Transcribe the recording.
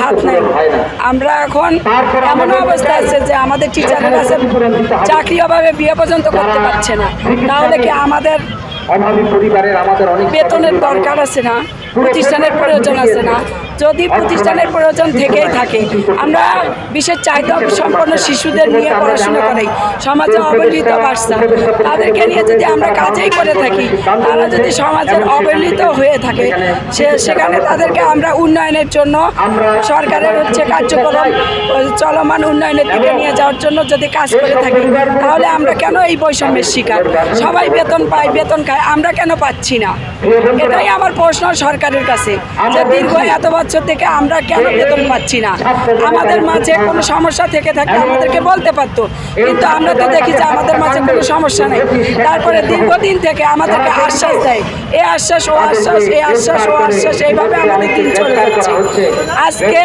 হাত নাই। আমরা এখন এমন অবস্থা আছে যে আমাদের টিচারের কাছে চাকরি অভাবে বিয়ে পর্যন্ত করতে পারছে না। তাহলে কি আমাদের বেতনের দরকার আছে না? প্রতিষ্ঠানের প্রয়োজন আছে না? যদি প্রতিষ্ঠানের প্রয়োজন থেকেই থাকে, আমরা বিশেষ চাহিদা সম্পন্ন শিশুদের নিয়ে পড়াশোনা করাই, সমাজে অবহেলিত বাচ্চা তাদেরকে নিয়ে যদি আমরা কাজেই করে থাকি, তারা যদি সমাজের অবহেলিত হয়ে থাকে, সেখানে তাদেরকে আমরা উন্নয়নের জন্য সরকারের কার্যক্রম চলমান উন্নয়নের দিকে নিয়ে যাওয়ার জন্য যদি কাজ করে থাকি, তাহলে আমরা কেন এই বৈষম্যের শিকার? সবাই বেতন পায়, বেতন খায়, আমরা কেন পাচ্ছি না? এটাই আমার প্রশ্ন সরকারের কাছে, যে দীর্ঘ এত বছর থেকে আমরা কেন বেতন পাচ্ছি না? আমাদের মাঝে কোনো সমস্যা থেকে থাকলে আমাদেরকে বলতে পারতো, কিন্তু আমরা তো দেখি যে আমাদের মাঝে কোনো সমস্যা নেই। তারপরে দীর্ঘদিন থেকে আমাদেরকে আশ্বাস দেয়, এ আশ্বাস ও আশ্বাস, এ আশ্বাস ও আশ্বাস, এইভাবে আমাদের দিন চলে যাচ্ছে। আজকে